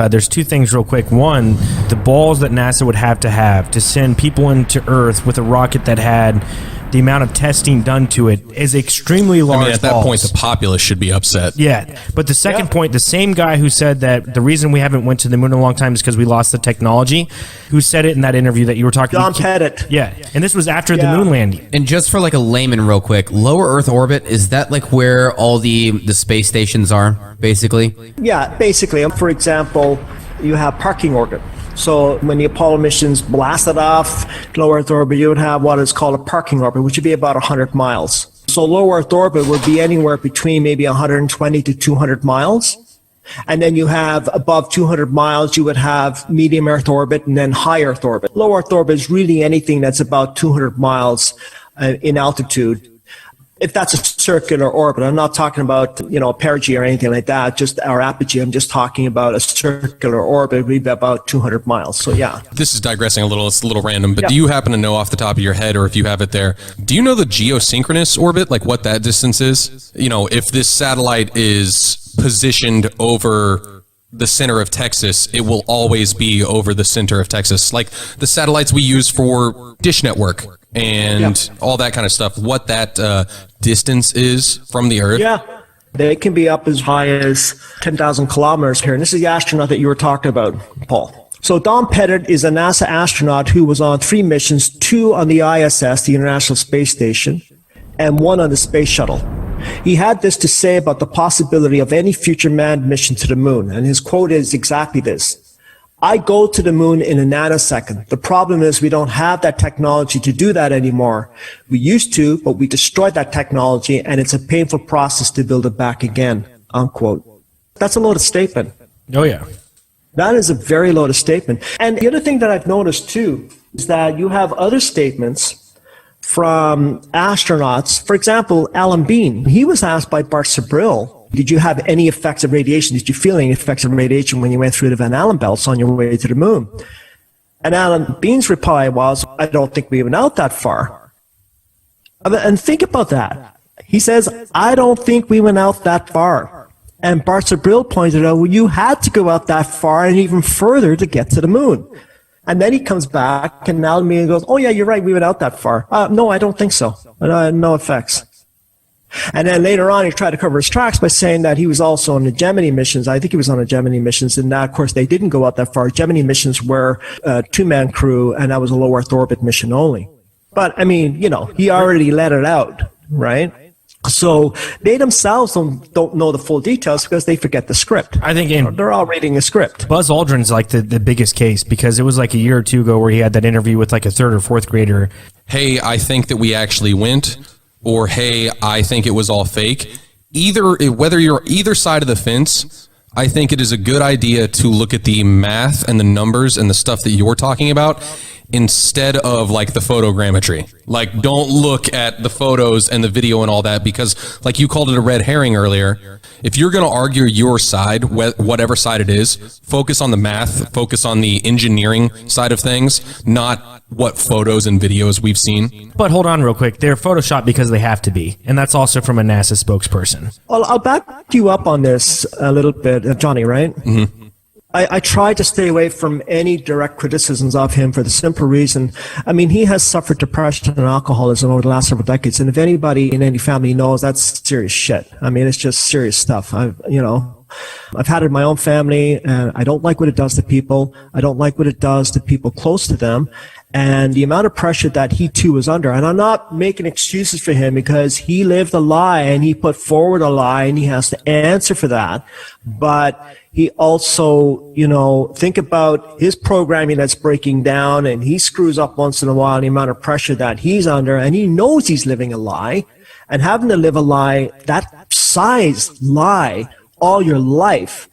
there's two things real quick. One, the balls that NASA would have to send people into Earth with a rocket that had the amount of testing done to it is extremely large. I mean, at that point, the populace should be upset. Yeah, but the second point, the same guy who said that the reason we haven't went to the moon in a long time is because we lost the technology, who said it in that interview that you were talking about. John Pettit. Yeah, and this was after the moon landing. And just for like a layman real quick, lower Earth orbit, is that like where all the space stations are, basically? Yeah, basically. For example, you have parking orbit. So when the Apollo missions blasted off low Earth orbit, you would have what is called a parking orbit, which would be about 100 miles. So low Earth orbit would be anywhere between maybe 120 to 200 miles. And then you have above 200 miles, you would have medium Earth orbit and then high Earth orbit. Low Earth orbit is really anything that's about 200 miles in altitude. If that's a circular orbit, I'm not talking about, perigee or anything like that, just our apogee. I'm just talking about a circular orbit, would be about 200 miles. So, yeah. This is digressing a little. It's a little random, but do you happen to know off the top of your head, or if you have it there, do you know the geosynchronous orbit, like what that distance is? If this satellite is positioned over the center of Texas, it will always be over the center of Texas. Like the satellites we use for Dish Network and all that kind of stuff, what that distance is from the Earth. Yeah, they can be up as high as 10,000 kilometers here. And this is the astronaut that you were talking about, Paul. So Don Pettit is a NASA astronaut who was on 3 missions, 2 on the ISS, the International Space Station, and 1 on the Space Shuttle. He had this to say about the possibility of any future manned mission to the moon. And his quote is exactly this: "I go to the moon in a nanosecond. The problem is we don't have that technology to do that anymore. We used to, but we destroyed that technology, and it's a painful process to build it back again," unquote. That's a loaded statement. Oh, yeah. That is a very loaded statement. And the other thing that I've noticed, too, is that you have other statements from astronauts. For example, Alan Bean, he was asked by Bart Sibrel, did you have any effects of radiation? Did you feel any effects of radiation when you went through the Van Allen belts on your way to the moon? And Alan Bean's reply was, "I don't think we went out that far." And think about that. He says, "I don't think we went out that far." And Bart Sibrel pointed out, well, you had to go out that far and even further to get to the moon. And then he comes back and Alan Bean goes, "Oh yeah, you're right, we went out that far." No, I don't think so. No effects. And then later on, he tried to cover his tracks by saying that he was also on the Gemini missions. I think he was on the Gemini missions, and that, of course, they didn't go out that far. Gemini missions were a 2-man crew, and that was a low Earth orbit mission only. But, I mean, he already let it out, right? So they themselves don't know the full details because they forget the script. I think they're all reading a script. Buzz Aldrin's like the biggest case, because it was like a year or two ago where he had that interview with like a 3rd or 4th grader. Hey, I think that we actually went. Or, hey, I think it was all fake. Whether you're either side of the fence, I think it is a good idea to look at the math and the numbers and the stuff that you're talking about instead of like the photogrammetry. Like, don't look at the photos and the video and all that, because like you called it a red herring earlier. If you're going to argue your side, whatever side it is, focus on the math, focus on the engineering side of things, not what photos and videos we've seen. But hold on real quick. They're photoshopped because they have to be. And that's also from a NASA spokesperson. Well, I'll back you up on this a little bit, Johnny, right? Mm-hmm. I try to stay away from any direct criticisms of him for the simple reason, I mean, he has suffered depression and alcoholism over the last several decades. And if anybody in any family knows, that's serious shit. I mean, it's just serious stuff. I've had it in my own family, and I don't like what it does to people. I don't like what it does to people close to them. And the amount of pressure that he too was under, and I'm not making excuses for him because he lived a lie and he put forward a lie and he has to answer for that. But he also, think about his programming that's breaking down, and he screws up once in a while, and the amount of pressure that he's under, and he knows he's living a lie, and having to live a lie, that size lie, all your life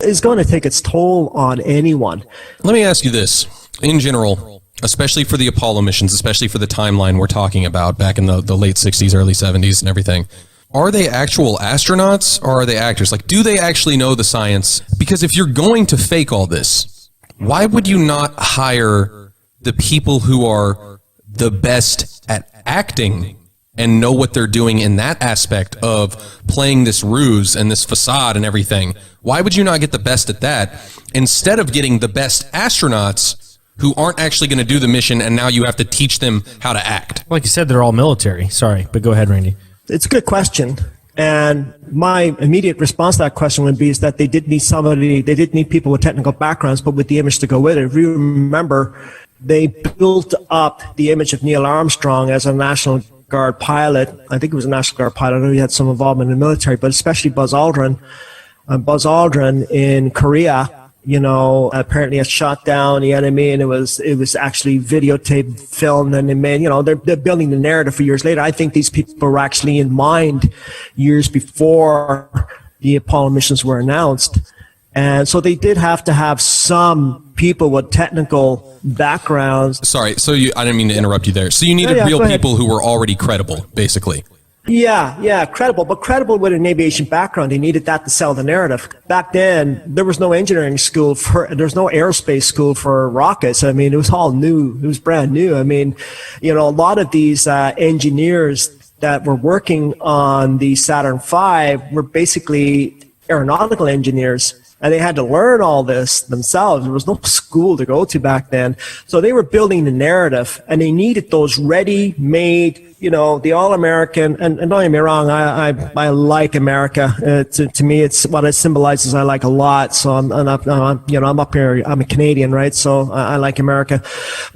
is going to take its toll on anyone. Let me ask you this. In general, especially for the Apollo missions, especially for the timeline we're talking about back in the late 60s, early 70s and everything, are they actual astronauts or are they actors? Like, do they actually know the science? Because if you're going to fake all this, why would you not hire the people who are the best at acting and know what they're doing in that aspect of playing this ruse and this facade and everything, why would you not get the best at that instead of getting the best astronauts who aren't actually going to do the mission, and now you have to teach them how to act? Like you said, they're all military. Sorry, but go ahead, Randy. It's a good question. And my immediate response to that question would be is that they did need people with technical backgrounds, but with the image to go with it. If you remember, they built up the image of Neil Armstrong as a National Guard pilot. I think it was a National Guard pilot. I know he had some involvement in the military, but especially Buzz Aldrin. Buzz Aldrin in Korea, apparently had shot down the enemy, and it was actually videotaped, filmed, and they made, they're building the narrative for years later. I think these people were actually in mind years before the Apollo missions were announced. And so they did have to have some people with technical backgrounds. Sorry, I didn't mean to interrupt you there. So you needed real people who were already credible, basically. Yeah, credible, but credible with an aviation background. They needed that to sell the narrative. Back then, there was no engineering school there was no aerospace school for rockets. I mean, it was all new. It was brand new. I mean, a lot of these engineers that were working on the Saturn V were basically aeronautical engineers. And they had to learn all this themselves. There was no school to go to back then. So they were building the narrative, and they needed those ready-made, the all-American. And don't get me wrong, I like America. To me, it's what it symbolizes. I like a lot. So I'm up here. I'm a Canadian, right? So I like America.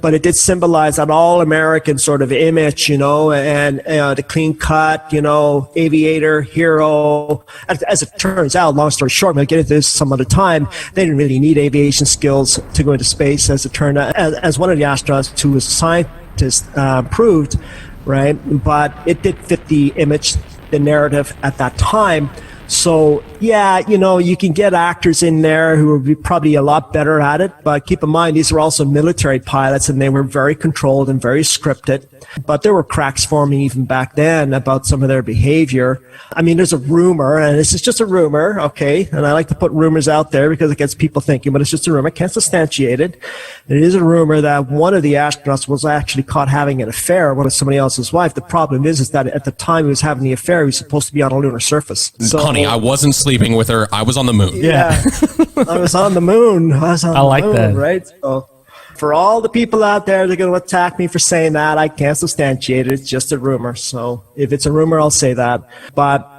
But it did symbolize that all-American sort of image, and the clean cut, aviator, hero. As it turns out, long story short, we'll get into this some other time, they didn't really need aviation skills to go into space, as it turned out, as one of the astronauts who was a scientist proved, right? But it did fit the image, the narrative at that time. So, yeah, you can get actors in there who would be probably a lot better at it, but keep in mind, these were also military pilots, and they were very controlled and very scripted. But there were cracks forming even back then about some of their behavior. I mean, there's a rumor, and this is just a rumor, okay? And I like to put rumors out there because it gets people thinking, but it's just a rumor. I can't substantiate it. It is a rumor that one of the astronauts was actually caught having an affair with somebody else's wife. The problem is that at the time he was having the affair, he was supposed to be on a lunar surface. So, honey, I wasn't sleeping with her. I was on the moon. Yeah. I was on the moon. I like that. Right? So for all the people out there that are going to attack me for saying that, I can't substantiate it. It's just a rumor. So if it's a rumor, I'll say that. But,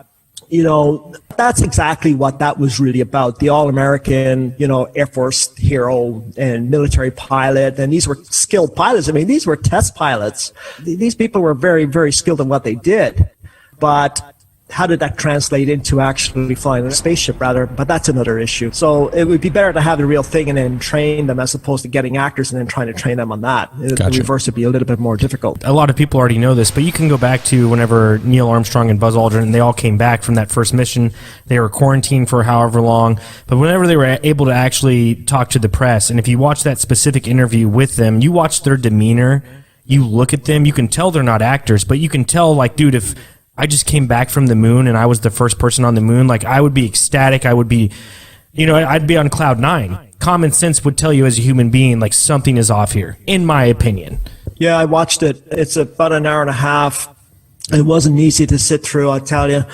that's exactly what that was really about. The all-American, Air Force hero and military pilot. And these were skilled pilots. I mean, these were test pilots. These people were very, very skilled in what they did. But how did that translate into actually flying a spaceship, rather? But that's another issue. So it would be better to have the real thing and then train them, as opposed to getting actors and then trying to train them on that. Gotcha. The reverse would be a little bit more difficult. A lot of people already know this, but you can go back to whenever Neil Armstrong and Buzz Aldrin, they all came back from that first mission. They were quarantined for however long, but whenever they were able to actually talk to the press, and if you watch that specific interview with them, you watch their demeanor, you look at them, you can tell they're not actors, but you can tell, like, dude, if I just came back from the moon and I was the first person on the moon, like, I would be ecstatic. I would be, I'd be on cloud nine. Common sense would tell you as a human being, like, something is off here, in my opinion. Yeah, I watched it. It's about an hour and a half. It wasn't easy to sit through, I'll tell you.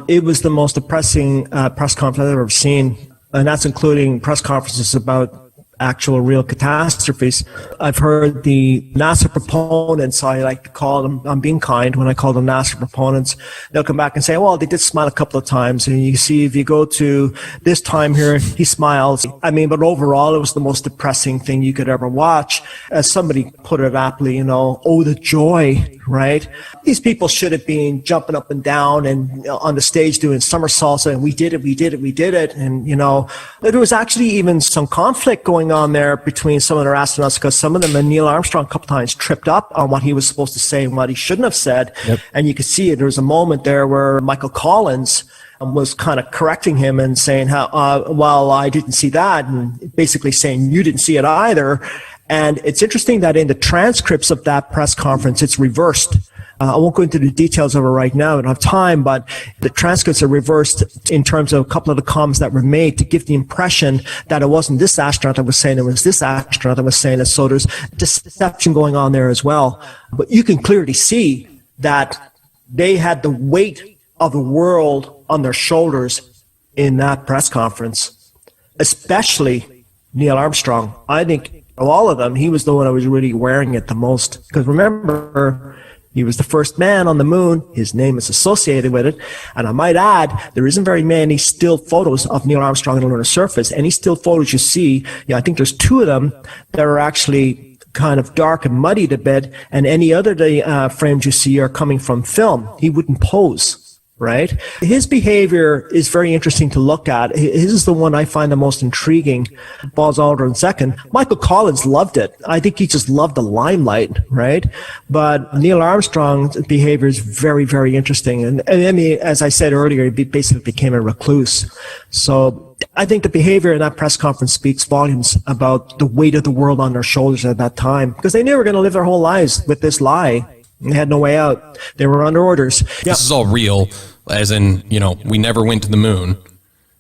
It was the most depressing press conference I've ever seen, and that's including press conferences about actual real catastrophes. I've heard the NASA proponents, I like to call them, I'm being kind when I call them NASA proponents, they'll come back and say, well, they did smile a couple of times, and you see, if you go to this time here, he smiles. I mean, but overall, it was the most depressing thing you could ever watch. As somebody put it aptly, oh, the joy, right? These people should have been jumping up and down and on the stage doing somersaults, and we did it. And, there was actually even some conflict going on there between some of their astronauts, because some of them, and Neil Armstrong a couple times, tripped up on what he was supposed to say and what he shouldn't have said. Yep. And you could see it. There was a moment there where Michael Collins was kind of correcting him and saying, well, I didn't see that, and basically saying you didn't see it either. And it's interesting that in the transcripts of that press conference, it's reversed. I won't go into the details of it right now. I don't have time, but the transcripts are reversed in terms of a couple of the comments that were made to give the impression that it wasn't this astronaut that was saying it, was this astronaut that was saying it. So there's deception going on there as well. But you can clearly see that they had the weight of the world on their shoulders in that press conference, especially Neil Armstrong. I think of all of them, he was the one who was really wearing it the most. Because remember, he was the first man on the moon. His name is associated with it. And I might add, there isn't very many still photos of Neil Armstrong on the lunar surface. Any still photos you see, I think there's 2 of them that are actually kind of dark and muddied a bit. And any other frames you see are coming from film. He wouldn't pose. Right? His behavior is very interesting to look at. His is the one I find the most intriguing. Buzz Aldrin second. Michael Collins loved it. I think he just loved the limelight, right? But Neil Armstrong's behavior is very, very interesting. And I mean, as I said earlier, he basically became a recluse. So I think the behavior in that press conference speaks volumes about the weight of the world on their shoulders at that time, because they knew they were going to live their whole lives with this lie. They had no way out. They were under orders. Yeah. This is all real, as in, we never went to the moon.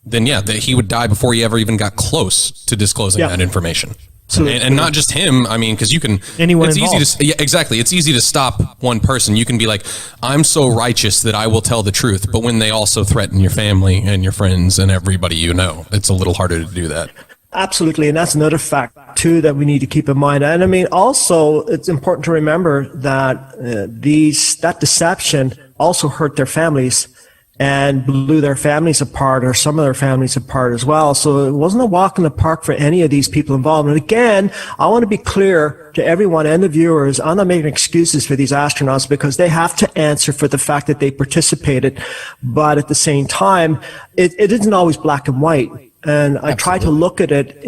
Then, that he would die before he ever even got close to disclosing that information. And not just him. I mean, because you can. Anyone it's involved. easy to. Yeah, exactly. It's easy to stop one person. You can be like, I'm so righteous that I will tell the truth. But when they also threaten your family and your friends and everybody it's a little harder to do that. Absolutely, and that's another fact too that we need to keep in mind. And I mean, also, it's important to remember that that deception also hurt their families and blew their families apart, or some of their families apart as well. So it wasn't a walk in the park for any of these people involved. And again, I want to be clear to everyone and the viewers, I'm not making excuses for these astronauts, because they have to answer for the fact that they participated. But at the same time, it isn't always black and white. And I try to look at it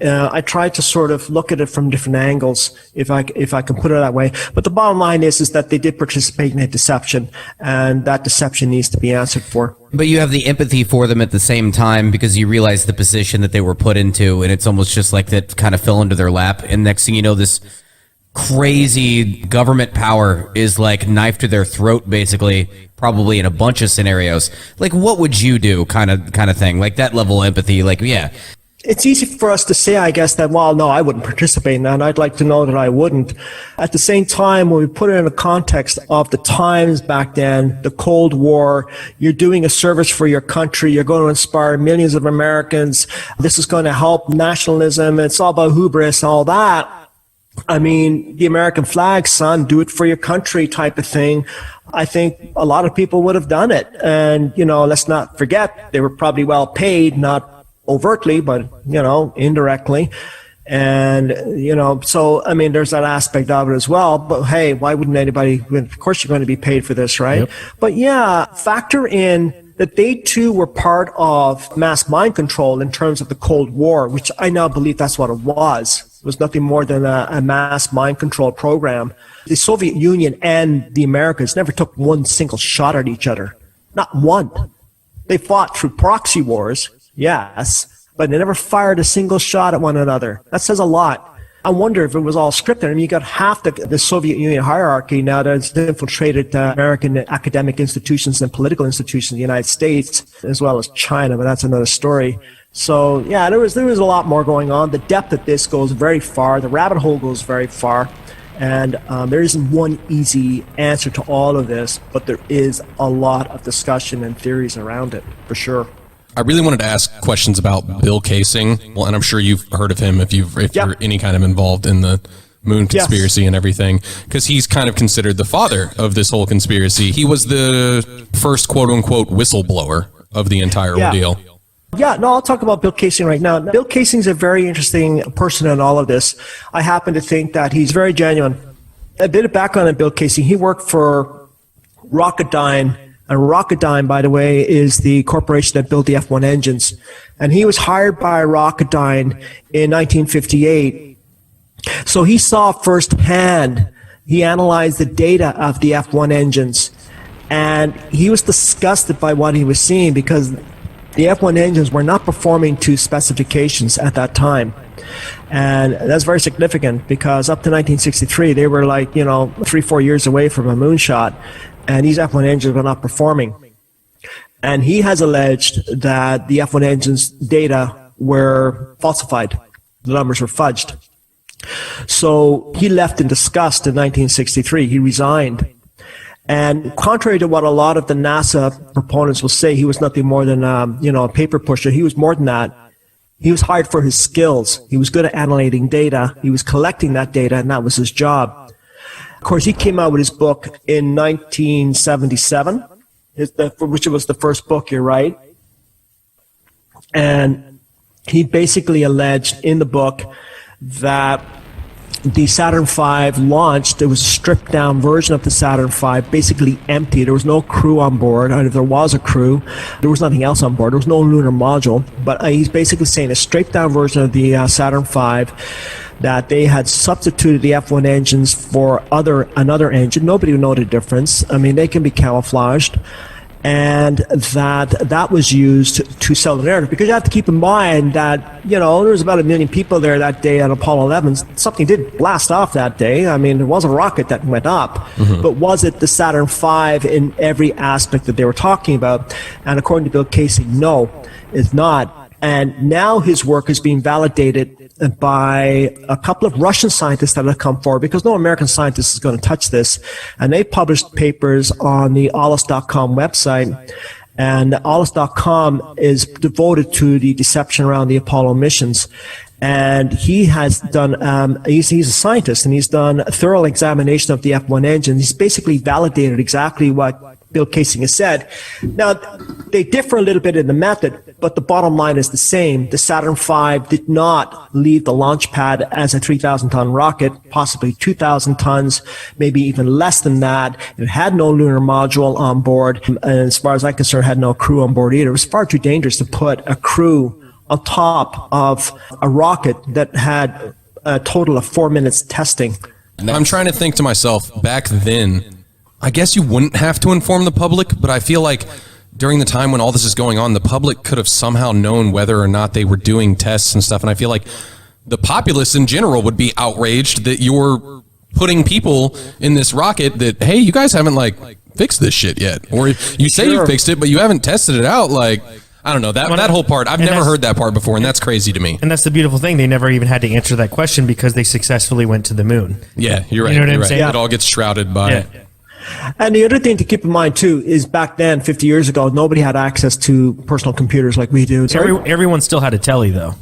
I try to sort of look at it from different angles, if I can put it that way. But the bottom line is that they did participate in a deception, and that deception needs to be answered for. But you have the empathy for them at the same time, because you realize the position that they were put into, and it's almost just like that kind of fell into their lap. And next thing you know, this crazy government power is like knife to their throat, basically, probably in a bunch of scenarios. Like, what would you do, kind of thing, like that level of empathy? Like, yeah, it's easy for us to say, I guess, that, well, no, I wouldn't participate in that, and I'd like to know that I wouldn't. At the same time, when we put it in the context of the times back then, the Cold War, you're doing a service for your country, you're going to inspire millions of Americans, this is going to help nationalism, it's all about hubris, all that. I mean, the American flag, son, do it for your country type of thing. I think a lot of people would have done it. And, let's not forget, they were probably well paid, not overtly, but, indirectly. And, so, I mean, there's that aspect of it as well. But hey, why wouldn't anybody, of course you're going to be paid for this, right? Yep. But yeah, factor in that they too were part of mass mind control in terms of the Cold War, which I now believe that's what it was. It was nothing more than a mass mind control program. The Soviet Union and the Americans never took one single shot at each other. Not one. They fought through proxy wars, yes, but they never fired a single shot at one another. That says a lot. I wonder if it was all scripted. I mean, you got half the Soviet Union hierarchy now that's infiltrated American academic institutions and political institutions in the United States, as well as China, but that's another story. So, yeah, there was a lot more going on. The depth of this goes very far. The rabbit hole goes very far. And there isn't one easy answer to all of this, but there is a lot of discussion and theories around it, for sure. I really wanted to ask questions about Bill Kaysing. Well, and I'm sure you've heard of him if you're any kind of involved in the moon conspiracy and everything, because he's kind of considered the father of this whole conspiracy. He was the first quote-unquote whistleblower of the entire ordeal. Yeah, no, I'll talk about Bill Kaysing right now. Bill Kaysing's a very interesting person in all of this. I happen to think that he's very genuine. A bit of background on Bill Kaysing. He worked for Rocketdyne. And Rocketdyne, by the way, is the corporation that built the F-1 engines. And he was hired by Rocketdyne in 1958. So he saw firsthand, he analyzed the data of the F-1 engines. And he was disgusted by what he was seeing, because the F-1 engines were not performing to specifications at that time. And that's very significant, because up to 1963, they were like, 3-4 years away from a moonshot, and these F-1 engines were not performing. And he has alleged that the F-1 engines data were falsified. The numbers were fudged. So he left in disgust in 1963. He resigned. And contrary to what a lot of the NASA proponents will say, he was nothing more than, a paper pusher. He was more than that. He was hired for his skills. He was good at analyzing data. He was collecting that data, and that was his job. Of course, he came out with his book in 1977, which was the first book, you're right. And he basically alleged in the book that the Saturn V launched. There was a stripped down version of the Saturn V, basically empty. There was no crew on board, and if there was a crew, there was nothing else on board. There was no lunar module. But he's basically saying a stripped down version of the Saturn V, that they had substituted the F1 engines for another engine. Nobody would know the difference. I mean, they can be camouflaged. And that was used to sell the narrative, because you have to keep in mind that there was about 1 million people there that day at Apollo 11. Something did blast off that day. I mean, there was a rocket that went up, but was it the Saturn V in every aspect that they were talking about? And according to Bill Casey, no, it's not. And now his work is being validated by a couple of Russian scientists that have come forward, because no American scientist is going to touch this. And they published papers on the Ollis.com website. And Ollis.com is devoted to the deception around the Apollo missions. And he has done, he's a scientist, and he's done a thorough examination of the F1 engine. He's basically validated exactly what Bill Casey has said. Now, they differ a little bit in the method, but the bottom line is the same. The Saturn V did not leave the launch pad as a 3,000-ton rocket, possibly 2,000 tons, maybe even less than that. It had no lunar module on board, and as far as I'm concerned, had no crew on board either. It was far too dangerous to put a crew on top of a rocket that had a total of 4 minutes testing. I'm trying to think to myself, back then, I guess you wouldn't have to inform the public, but I feel like during the time when all this is going on, the public could have somehow known whether or not they were doing tests and stuff. And I feel like the populace in general would be outraged that you're putting people in this rocket that, hey, you guys haven't fixed this shit yet. Or you say you fixed it, but you haven't tested it out. I don't know, that whole part. I've never heard that part before, and that's crazy to me. And that's the beautiful thing. They never even had to answer that question because they successfully went to the moon. Yeah, you're right. You know what I'm saying? It all gets shrouded by... Yeah. And the other thing to keep in mind, too, is back then, 50 years ago, nobody had access to personal computers like we do. Everyone still had a telly, though.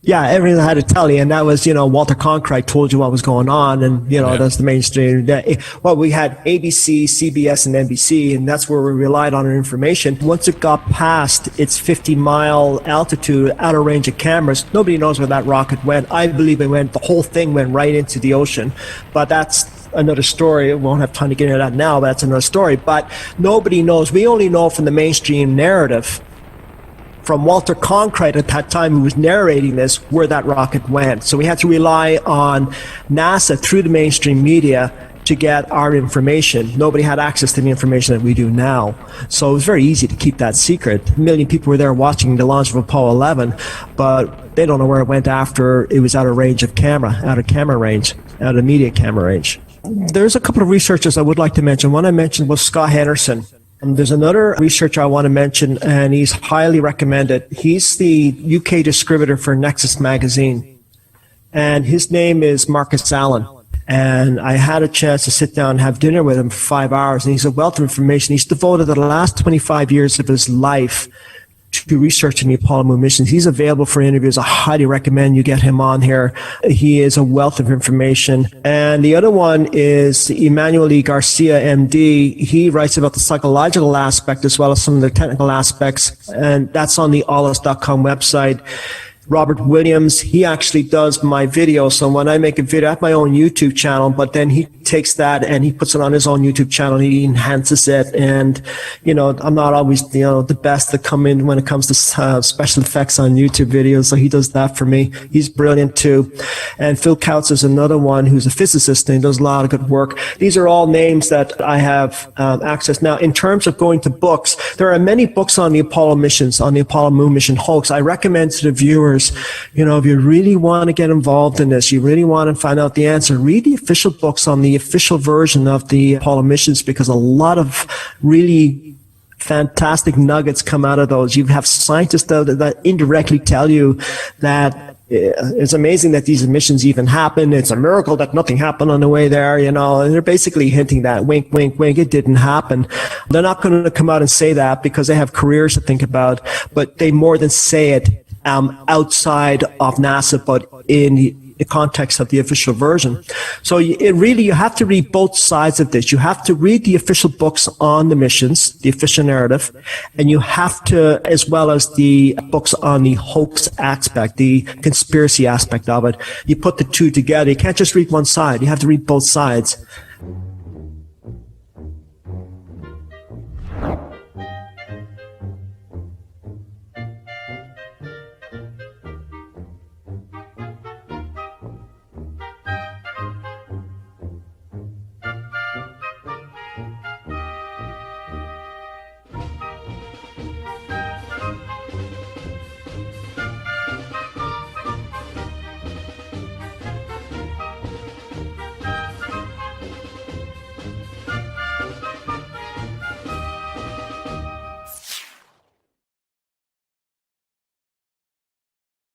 Yeah, everyone had a telly, and that was, Walter Cronkite told you what was going on, and, that's the mainstream. Well, we had ABC, CBS, and NBC, and that's where we relied on our information. Once it got past its 50-mile altitude, out of range of cameras, nobody knows where that rocket went. I believe the whole thing went right into the ocean, but that's another story. We won't have time to get into that now, but that's another story. But nobody knows. We only know from the mainstream narrative, from Walter Cronkite at that time, who was narrating this, where that rocket went. So we had to rely on NASA through the mainstream media to get our information. Nobody had access to the information that we do now. So it was very easy to keep that secret. 1 million people were there watching the launch of Apollo 11, but they don't know where it went after it was out of range of camera, out of media camera range. There's a couple of researchers I would like to mention. One I mentioned was Scott Henderson. There's another researcher I want to mention, and he's highly recommended. He's the UK distributor for Nexus magazine, and his name is Marcus Allen. And I had a chance to sit down and have dinner with him for 5 hours, and he's a wealth of information. He's devoted the last 25 years of his life to researching the Apollo moon missions. He's available for interviews. I highly recommend you get him on here. He is a wealth of information. And the other one is Emmanuel E. Garcia, MD. He writes about the psychological aspect as well as some of the technical aspects, and that's on the Ollis.com website. Robert Williams, he actually does my videos. So when I make a video, I have my own YouTube channel, but then he takes that and he puts it on his own YouTube channel. He enhances it. And, I'm not always, the best to come in when it comes to special effects on YouTube videos. So he does that for me. He's brilliant too. And Phil Kautz is another one who's a physicist, and he does a lot of good work. These are all names that I have access. Now, in terms of going to books, there are many books on the Apollo missions, on the Apollo moon mission hoax. I recommend to the viewers, if you really want to get involved in this, you really want to find out the answer, read the official books on the official version of the Apollo missions, because a lot of really fantastic nuggets come out of those. You have scientists that indirectly tell you that It's amazing that these missions even happen. It's a miracle that nothing happened on the way there, and they're basically hinting that wink, wink, wink, it didn't happen. They're not going to come out and say that because they have careers to think about, but they more than say it outside of NASA, but in the context of the official version. So you have to read both sides of this. You have to read the official books on the missions, the official narrative, and you have to, as well as the books on the hoax aspect, the conspiracy aspect of it. You put the two together. You can't just read one side. You have to read both sides.